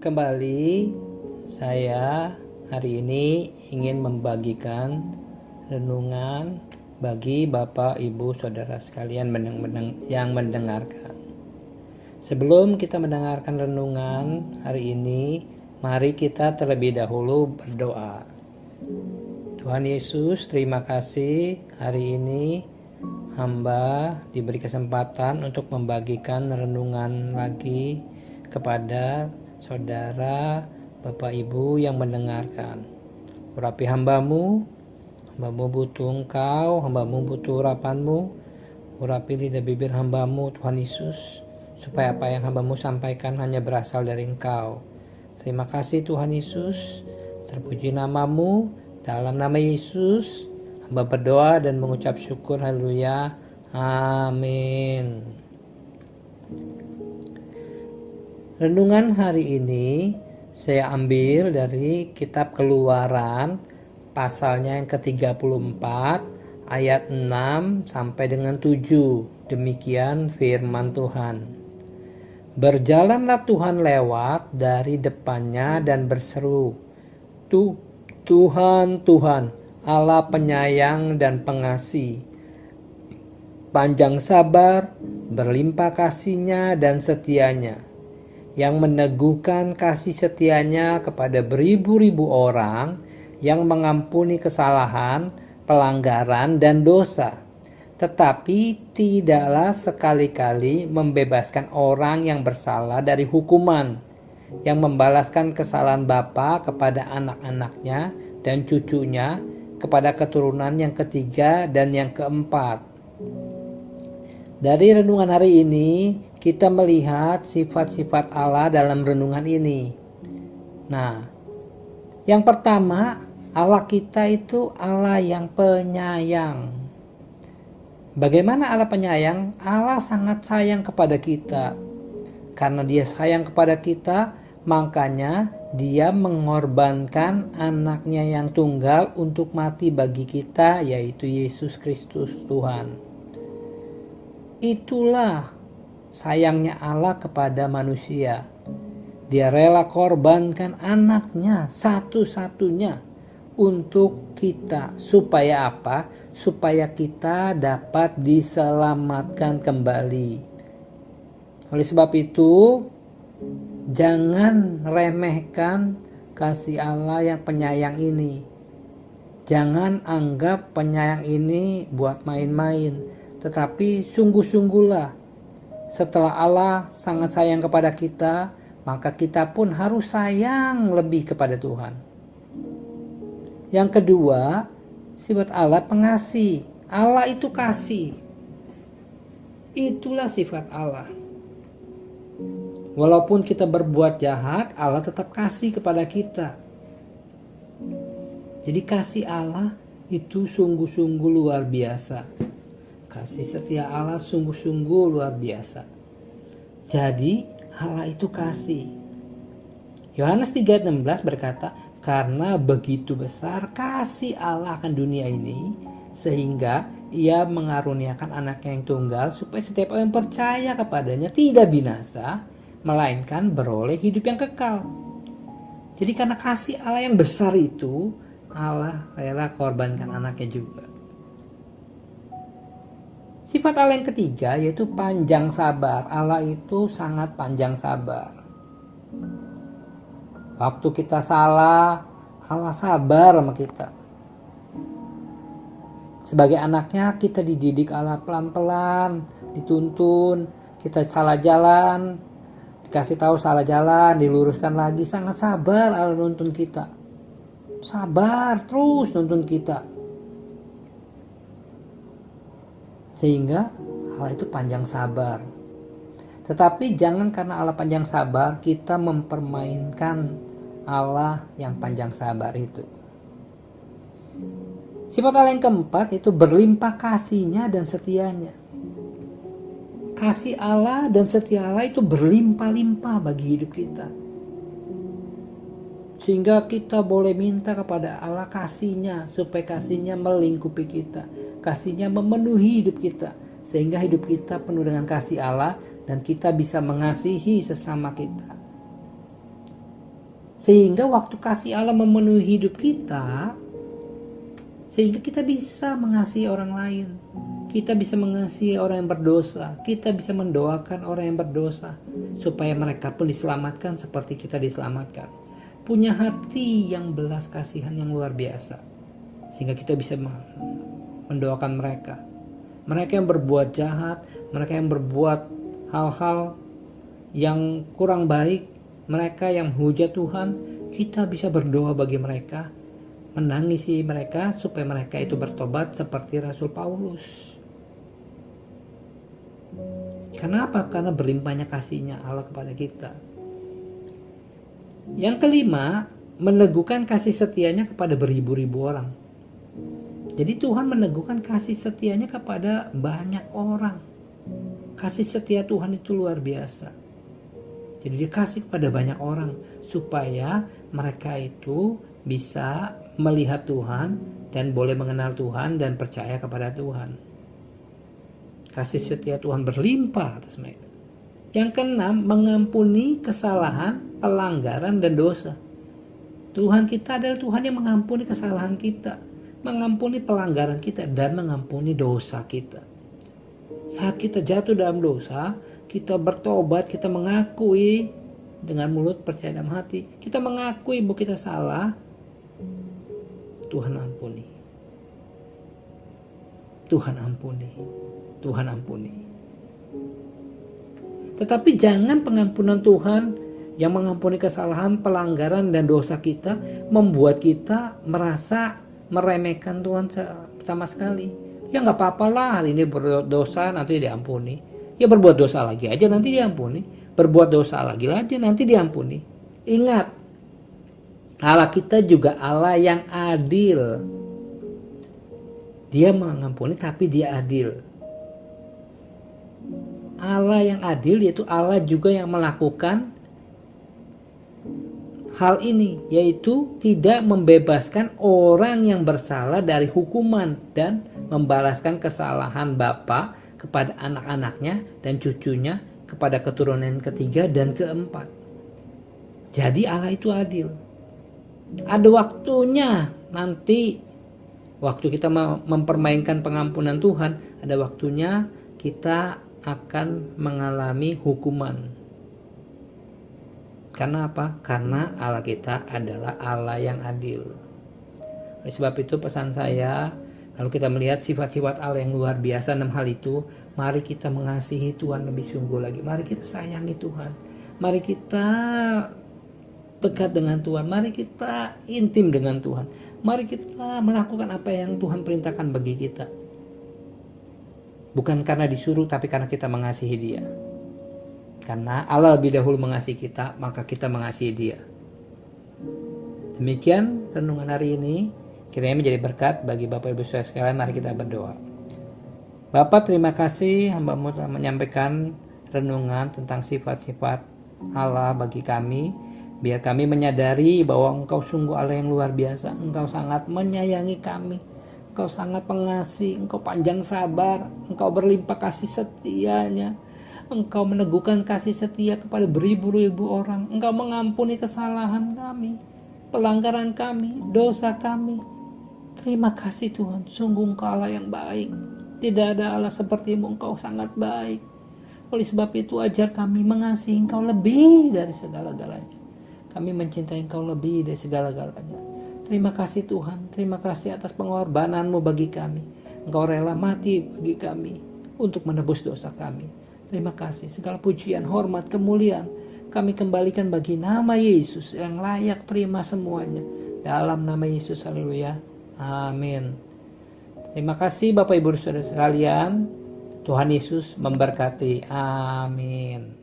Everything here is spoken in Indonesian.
Kembali, saya hari ini ingin membagikan renungan bagi Bapak, Ibu, Saudara sekalian yang mendengarkan. Sebelum kita mendengarkan renungan hari ini, mari kita terlebih dahulu berdoa. Tuhan Yesus, terima kasih hari ini hamba diberi kesempatan untuk membagikan renungan lagi kepada saudara, Bapak Ibu yang mendengarkan. Urapi hambamu butuh Engkau, hambamu butuh urapanmu. Urapi lidah bibir hambamu Tuhan Yesus, supaya apa yang hambamu sampaikan hanya berasal dari Engkau. Terima kasih Tuhan Yesus, terpuji namamu. Dalam nama Yesus hamba berdoa dan mengucap syukur, haleluya, amin. Renungan hari ini saya ambil dari kitab Keluaran pasalnya yang ke-34 ayat 6 sampai dengan 7. Demikian firman Tuhan. Berjalanlah Tuhan lewat dari depannya dan berseru, Tuhan, Tuhan, Allah penyayang dan pengasih, panjang sabar, berlimpah kasihnya dan setianya, yang meneguhkan kasih setianya kepada beribu-ribu orang, yang mengampuni kesalahan, pelanggaran, dan dosa, tetapi tidaklah sekali-kali membebaskan orang yang bersalah dari hukuman, yang membalaskan kesalahan bapa kepada anak-anaknya dan cucunya, kepada keturunan yang ketiga dan yang keempat. Dari renungan hari ini, kita melihat sifat-sifat Allah dalam renungan ini. Nah, yang pertama, Allah kita itu Allah yang penyayang. Bagaimana Allah penyayang? Allah sangat sayang kepada kita. Karena Dia sayang kepada kita, makanya Dia mengorbankan anaknya yang tunggal untuk mati bagi kita, yaitu Yesus Kristus Tuhan. Itulah sayangnya Allah kepada manusia. Dia rela korbankan anaknya satu-satunya untuk kita. Supaya apa? Supaya kita dapat diselamatkan kembali. Oleh sebab itu, jangan remehkan kasih Allah yang penyayang ini. Jangan anggap penyayang ini buat main-main, tetapi sungguh-sungguhlah. Setelah Allah sangat sayang kepada kita, maka kita pun harus sayang lebih kepada Tuhan. Yang kedua, sifat Allah pengasih. Allah itu kasih. Itulah sifat Allah. Walaupun kita berbuat jahat, Allah tetap kasih kepada kita. Jadi kasih Allah itu sungguh-sungguh luar biasa. Kasih setia Allah sungguh-sungguh luar biasa. Jadi Allah itu kasih. Yohanes 3:16 berkata, karena begitu besar kasih Allah akan dunia ini, sehingga Ia mengaruniakan anaknya yang tunggal, supaya setiap orang yang percaya kepadanya tidak binasa, melainkan beroleh hidup yang kekal. Jadi karena kasih Allah yang besar itu, Allah rela korbankan anaknya juga. Sifat Allah yang ketiga yaitu panjang sabar. Allah itu sangat panjang sabar. Waktu kita salah, Allah sabar sama kita. Sebagai anaknya kita dididik Allah pelan-pelan, dituntun, kita salah jalan, dikasih tahu salah jalan, diluruskan lagi. Sangat sabar Allah nuntun kita. Sabar terus nuntun kita. Sehingga Allah itu panjang sabar. Tetapi jangan karena Allah panjang sabar kita mempermainkan Allah yang panjang sabar itu. Sifat Allah yang keempat itu berlimpah kasihnya dan setianya. Kasih Allah dan setia Allah itu berlimpah-limpah bagi hidup kita. Sehingga kita boleh minta kepada Allah kasihnya, supaya kasihnya melingkupi kita. Kasihnya memenuhi hidup kita, sehingga hidup kita penuh dengan kasih Allah dan kita bisa mengasihi sesama kita. Sehingga waktu kasih Allah memenuhi hidup kita, sehingga kita bisa mengasihi orang lain. Kita bisa mengasihi orang yang berdosa. Kita bisa mendoakan orang yang berdosa, supaya mereka pun diselamatkan seperti kita diselamatkan. Punya hati yang belas kasihan yang luar biasa, sehingga kita bisa mendoakan mereka. Mereka yang berbuat jahat, mereka yang berbuat hal-hal yang kurang baik, mereka yang menghujat Tuhan, kita bisa berdoa bagi mereka, menangisi mereka supaya mereka itu bertobat seperti Rasul Paulus. Kenapa? Karena berlimpahnya kasihnya Allah kepada kita. Yang kelima, meneguhkan kasih setianya kepada beribu-ribu orang. Jadi Tuhan meneguhkan kasih setianya kepada banyak orang. Kasih setia Tuhan itu luar biasa. Jadi dia kasih kepada banyak orang supaya mereka itu bisa melihat Tuhan dan boleh mengenal Tuhan dan percaya kepada Tuhan. Kasih setia Tuhan berlimpah atas mereka. Yang keenam, mengampuni kesalahan, pelanggaran, dan dosa. Tuhan kita adalah Tuhan yang mengampuni kesalahan kita, mengampuni pelanggaran kita, dan mengampuni dosa kita. Saat kita jatuh dalam dosa, kita bertobat, kita mengakui dengan mulut, percaya dalam hati, kita mengakui bahwa kita salah, Tuhan ampuni. Tuhan ampuni. Tuhan ampuni. Tetapi jangan pengampunan Tuhan yang mengampuni kesalahan, pelanggaran, dan dosa kita membuat kita merasa meremehkan Tuhan sama sekali. Ya nggak apa-apa lah, hari ini berdosa nanti diampuni. Ya berbuat dosa lagi aja nanti diampuni. Berbuat dosa lagi aja nanti diampuni. Ingat, Allah kita juga Allah yang adil. Dia mengampuni tapi dia adil. Allah yang adil, yaitu Allah juga yang melakukan hal ini, yaitu tidak membebaskan orang yang bersalah dari hukuman dan membalaskan kesalahan bapa kepada anak-anaknya dan cucunya kepada keturunan ketiga dan keempat. Jadi Allah itu adil. Ada waktunya nanti, waktu kita mempermainkan pengampunan Tuhan, ada waktunya kita akan mengalami hukuman. Karena apa? Karena Allah kita adalah Allah yang adil. Oleh sebab itu pesan saya, kalau kita melihat sifat-sifat Allah yang luar biasa dalam hal itu, mari kita mengasihi Tuhan lebih sungguh lagi. Mari kita sayangi Tuhan. Mari kita dekat dengan Tuhan. Mari kita intim dengan Tuhan. Mari kita melakukan apa yang Tuhan perintahkan bagi kita. Bukan karena disuruh, tapi karena kita mengasihi Dia. Karena Allah lebih dahulu mengasihi kita, maka kita mengasihi Dia. Demikian renungan hari ini. Kiranya menjadi berkat bagi Bapak Ibu Saudara sekalian. Mari kita berdoa. Bapak, terima kasih hamba-Mu telah menyampaikan renungan tentang sifat-sifat Allah bagi kami. Biar kami menyadari bahwa Engkau sungguh Allah yang luar biasa. Engkau sangat menyayangi kami. Engkau sangat pengasih, Engkau panjang sabar, Engkau berlimpah kasih setianya. Engkau meneguhkan kasih setia kepada beribu-ribu orang. Engkau mengampuni kesalahan kami, pelanggaran kami, dosa kami. Terima kasih Tuhan, sungguh Engkau Allah yang baik. Tidak ada Allah seperti-Mu, Engkau sangat baik. Oleh sebab itu ajar kami mengasihi Engkau lebih dari segala-galanya. Kami mencintai Engkau lebih dari segala-galanya. Terima kasih Tuhan, terima kasih atas pengorbanan-Mu bagi kami. Engkau rela mati bagi kami untuk menebus dosa kami. Terima kasih, segala pujian, hormat, kemuliaan kami kembalikan bagi nama Yesus yang layak terima semuanya. Dalam nama Yesus, haleluya, amin. Terima kasih Bapak Ibu Saudara sekalian. Tuhan Yesus memberkati, amin.